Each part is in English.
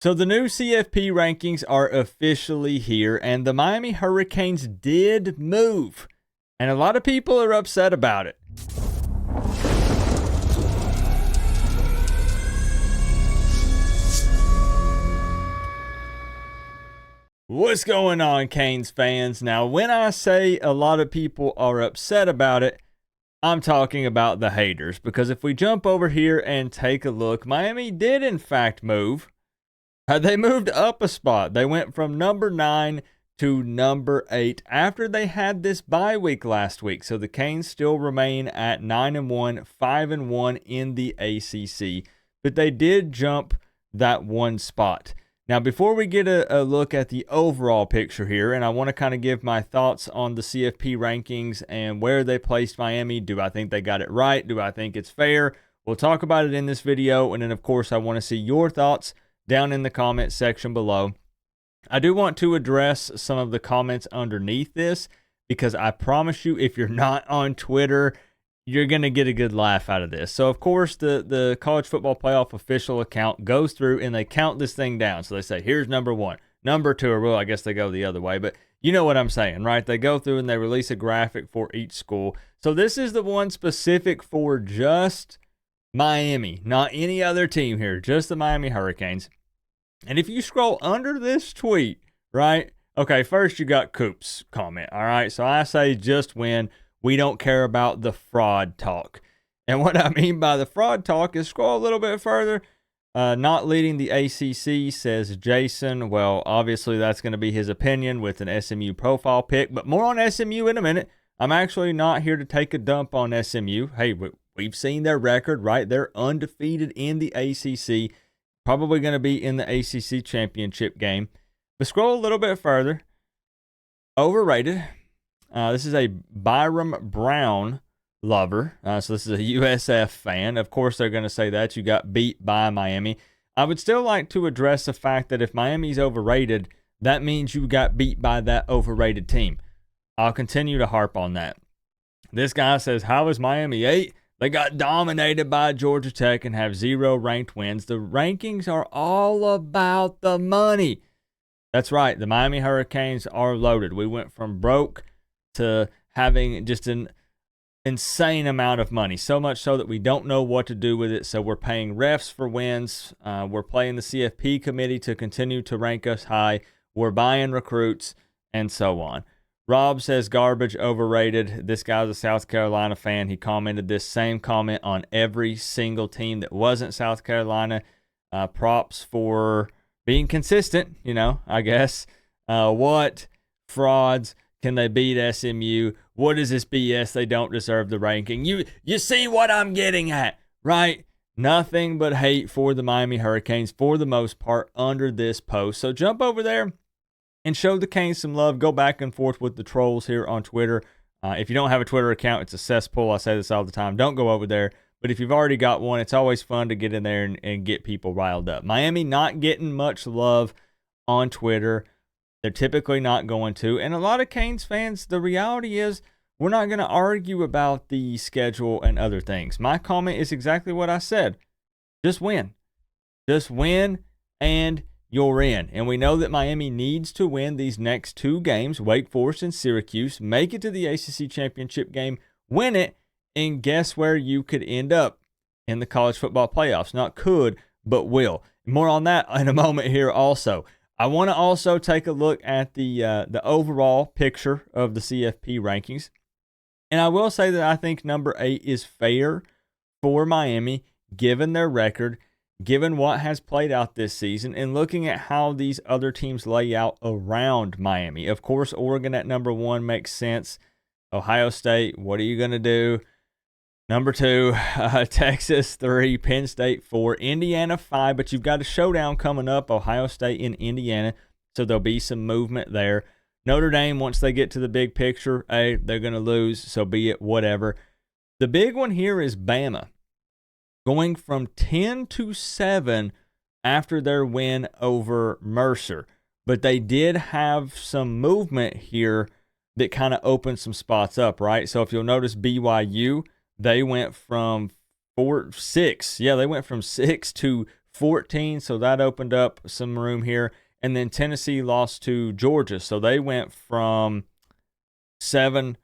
So the new CFP rankings are officially here, and the Miami Hurricanes did move, and a lot of people are upset about it. What's going on, Canes fans? Now, when I say a lot of people are upset about it, I'm talking about the haters, because if we jump over here and take a look, Miami did in fact move. They moved up a spot. They went from number 9 to number 8 after they had this bye week last week. So the Canes still remain at 9-1, 5-1 in the ACC, but they did jump that one spot. Now, before we get a look at the overall picture here, and I want to kind of give my thoughts on the CFP rankings and where they placed Miami. Do I think they got it right? Do I think it's fair? We'll talk about it in this video, and then, of course, I want to see your thoughts down in the comment section below. I do want to address some of the comments underneath this, because I promise you, if you're not on Twitter, you're going to get a good laugh out of this. So, of course, the College Football Playoff official account goes through and they count this thing down. So they say, here's number 1, number 2, or well, I guess they go the other way, but you know what I'm saying, right? They go through and they release a graphic for each school. So this is the one specific for just Miami, not any other team here, just the Miami Hurricanes. And if you scroll under this tweet, right? Okay, first you got Coop's comment, all right? So I say just win. We don't care about the fraud talk. And what I mean by the fraud talk is scroll a little bit further. Not leading the ACC, says Jason. Well, obviously that's going to be his opinion with an SMU profile pic, but more on SMU in a minute. I'm actually not here to take a dump on SMU. Hey, we've seen their record, right? They're undefeated in the ACC. Probably going to be in the ACC championship game. But scroll a little bit further. Overrated. This is a Byram Brown lover. So this is a USF fan. Of course, they're going to say that. You got beat by Miami. I would still like to address the fact that if Miami's overrated, that means you got beat by that overrated team. I'll continue to harp on that. This guy says, how is Miami 8? They got dominated by Georgia Tech and have 0 ranked wins. The rankings are all about the money. That's right. The Miami Hurricanes are loaded. We went from broke to having just an insane amount of money. So much so that we don't know what to do with it. So we're paying refs for wins. We're playing the CFP committee to continue to rank us high. We're buying recruits and so on. Rob says garbage, overrated. This guy's a South Carolina fan. He commented this same comment on every single team that wasn't South Carolina. Props for being consistent, I guess. What frauds can they beat SMU? What is this BS? They don't deserve the ranking. You see what I'm getting at, right? Nothing but hate for the Miami Hurricanes for the most part under this post. So jump over there and show the Canes some love. Go back and forth with the trolls here on Twitter. If you don't have a Twitter account, it's a cesspool. I say this all the time. Don't go over there. But if you've already got one, it's always fun to get in there and get people riled up. Miami not getting much love on Twitter. They're typically not going to. And a lot of Canes fans, the reality is we're not going to argue about the schedule and other things. My comment is exactly what I said. Just win. Just win and you're in. And we know that Miami needs to win these next 2 games, Wake Forest and Syracuse, make it to the ACC championship game, win it, and guess where you could end up? In the college football playoffs. Not could, but will. More on that in a moment here also. I want to also take a look at the overall picture of the CFP rankings. And I will say that I think number 8 is fair for Miami, given their record, given what has played out this season, and looking at how these other teams lay out around Miami. Of course, Oregon at number 1 makes sense. Ohio State, what are you going to do? Number 2, Texas 3, Penn State 4, Indiana 5, but you've got a showdown coming up, Ohio State and Indiana, so there'll be some movement there. Notre Dame, once they get to the big picture, hey, they're going to lose, so be it, whatever. The big one here is Bama, going from 10 to 7 after their win over Mercer. But they did have some movement here that kind of opened some spots up, right? So if you'll notice BYU, they went from 6 to 14, so that opened up some room here. And then Tennessee lost to Georgia, so they went from 7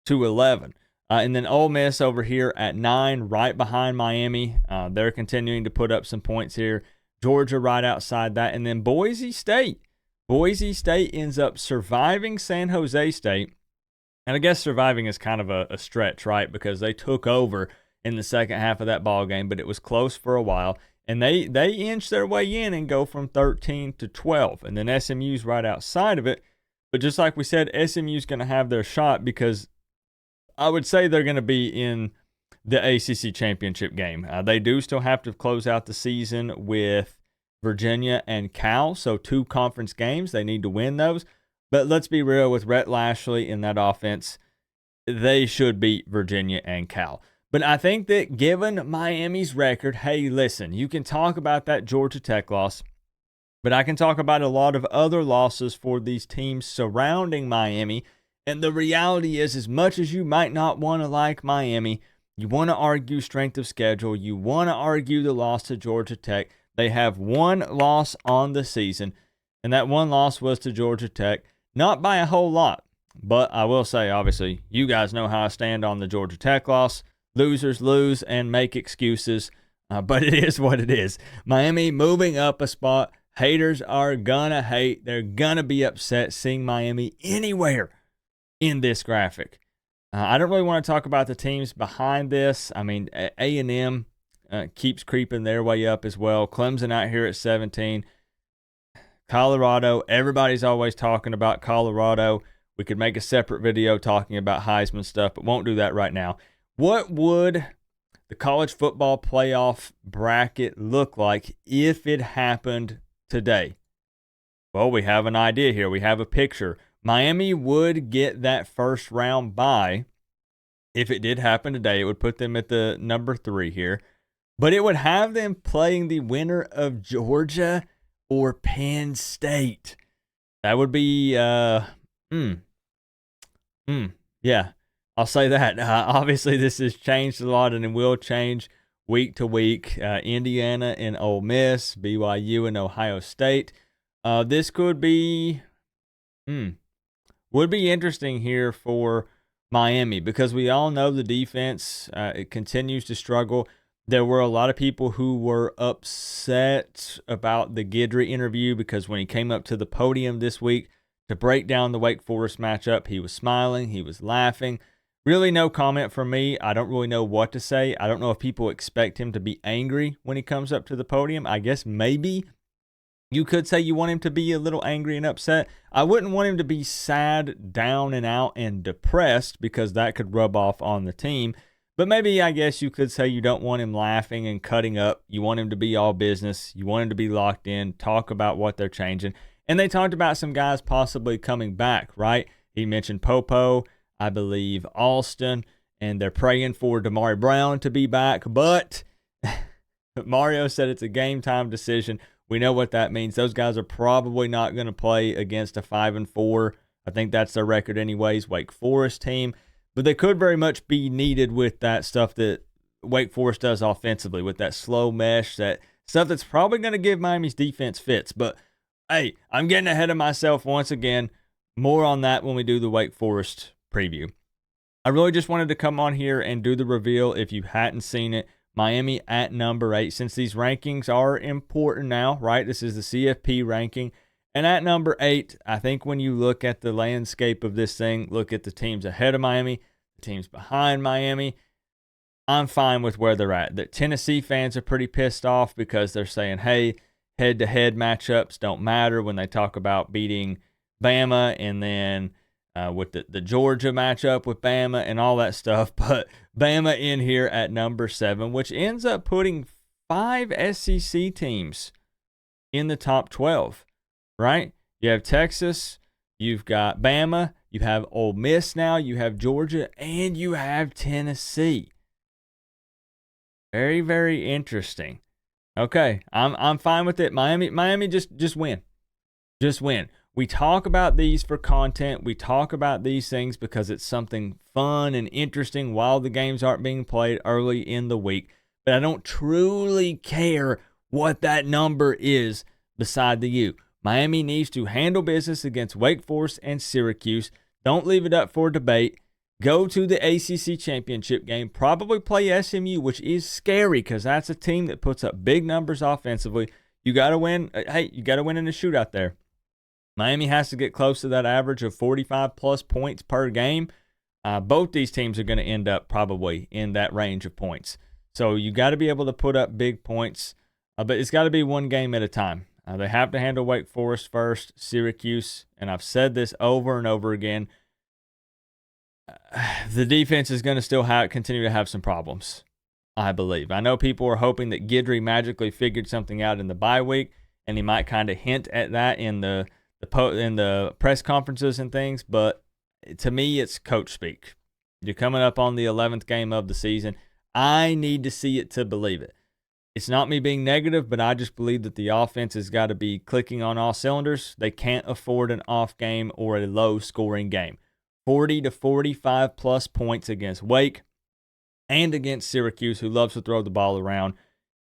to 11. And then Ole Miss over here at 9, right behind Miami. They're continuing to put up some points here. Georgia right outside that. And then Boise State. Boise State ends up surviving San Jose State. And I guess surviving is kind of a stretch, right? Because they took over in the second half of that ball game, but it was close for a while. And they inch their way in and go from 13 to 12. And then SMU's right outside of it. But just like we said, SMU's going to have their shot because I would say they're going to be in the ACC championship game. They do still have to close out the season with Virginia and Cal. So 2 conference games. They need to win those. But let's be real, with Rhett Lashley in that offense, they should beat Virginia and Cal. But I think that given Miami's record, hey, listen, you can talk about that Georgia Tech loss, but I can talk about a lot of other losses for these teams surrounding Miami. And the reality is, as much as you might not want to like Miami, you want to argue strength of schedule, you want to argue the loss to Georgia Tech. They have 1 loss on the season, and that 1 loss was to Georgia Tech. Not by a whole lot, but I will say, obviously, you guys know how I stand on the Georgia Tech loss. Losers lose and make excuses, but it is what it is. Miami moving up a spot. Haters are gonna hate. They're gonna be upset seeing Miami anywhere in this graphic. I don't really want to talk about the teams behind this. I mean, A&M keeps creeping their way up as well. Clemson out here at 17. Colorado, everybody's always talking about Colorado. We could make a separate video talking about Heisman stuff, but won't do that right now. What would the college football playoff bracket look like if it happened today? Well, we have an idea here. We have a picture. Miami would get that first round bye. If it did happen today, it would put them at the number 3 here. But it would have them playing the winner of Georgia or Penn State. That would be, yeah, I'll say that. Obviously, this has changed a lot and it will change week to week. Indiana and Ole Miss, BYU and Ohio State. This could be, would be interesting here for Miami because we all know the defense, it continues to struggle. There were a lot of people who were upset about the Guidry interview because when he came up to the podium this week to break down the Wake Forest matchup, he was smiling, he was laughing. Really no comment from me. I don't really know what to say. I don't know if people expect him to be angry when he comes up to the podium. I guess maybe you could say you want him to be a little angry and upset. I wouldn't want him to be sad, down and out, and depressed because that could rub off on the team. But maybe I guess you could say you don't want him laughing and cutting up. You want him to be all business. You want him to be locked in, talk about what they're changing. And they talked about some guys possibly coming back, right? He mentioned Popo, I believe Alston, and they're praying for Damari Brown to be back. But Mario said it's a game time decision. We know what that means. Those guys are probably not going to play against a 5-4. I think that's their record anyways, Wake Forest team. But they could very much be needed with that stuff that Wake Forest does offensively, with that slow mesh, that stuff that's probably going to give Miami's defense fits. But, hey, I'm getting ahead of myself once again. More on that when we do the Wake Forest preview. I really just wanted to come on here and do the reveal if you hadn't seen it. Miami at number 8. Since these rankings are important now, right? This is the CFP ranking. And at number 8, I think when you look at the landscape of this thing, look at the teams ahead of Miami, the teams behind Miami, I'm fine with where they're at. The Tennessee fans are pretty pissed off because they're saying, hey, head-to-head matchups don't matter when they talk about beating Bama and then with the Georgia matchup with Bama and all that stuff. But Bama in here at number 7, which ends up putting 5 SEC teams in the top 12. Right? You have Texas, you've got Bama, you have Ole Miss now, you have Georgia, and you have Tennessee. Very, very interesting. Okay, I'm fine with it. Miami just win. Just win. We talk about these for content. We talk about these things because it's something fun and interesting while the games aren't being played early in the week. But I don't truly care what that number is beside the U. Miami needs to handle business against Wake Forest and Syracuse. Don't leave it up for debate. Go to the ACC championship game. Probably play SMU, which is scary because that's a team that puts up big numbers offensively. You got to win. Hey, you got to win in the shootout there. Miami has to get close to that average of 45-plus points per game. Both these teams are going to end up probably in that range of points. So you got to be able to put up big points, but it's got to be one game at a time. They have to handle Wake Forest first, Syracuse, and I've said this over and over again. The defense is going to still continue to have some problems, I believe. I know people are hoping that Guidry magically figured something out in the bye week, and he might kind of hint at that in the press conferences and things, but to me, it's coach speak. You're coming up on the 11th game of the season. I need to see it to believe it. It's not me being negative, but I just believe that the offense has got to be clicking on all cylinders. They can't afford an off game or a low-scoring game. 40 to 45-plus points against Wake and against Syracuse, who loves to throw the ball around.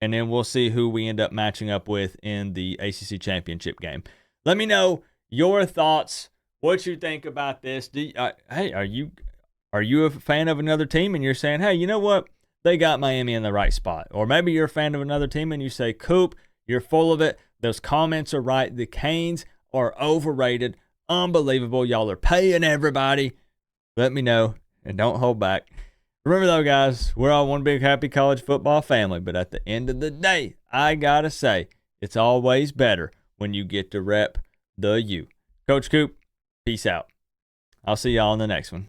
And then we'll see who we end up matching up with in the ACC championship game. Let me know your thoughts, what you think about this. Hey, are you a fan of another team and you're saying, hey, you know what? They got Miami in the right spot. Or maybe you're a fan of another team and you say, Coop, you're full of it. Those comments are right. The Canes are overrated. Unbelievable. Y'all are paying everybody. Let me know and don't hold back. Remember though, guys, we're all one big happy college football family. But at the end of the day, I got to say, it's always better when you get to rep the U. Coach Coop, peace out. I'll see y'all in the next one.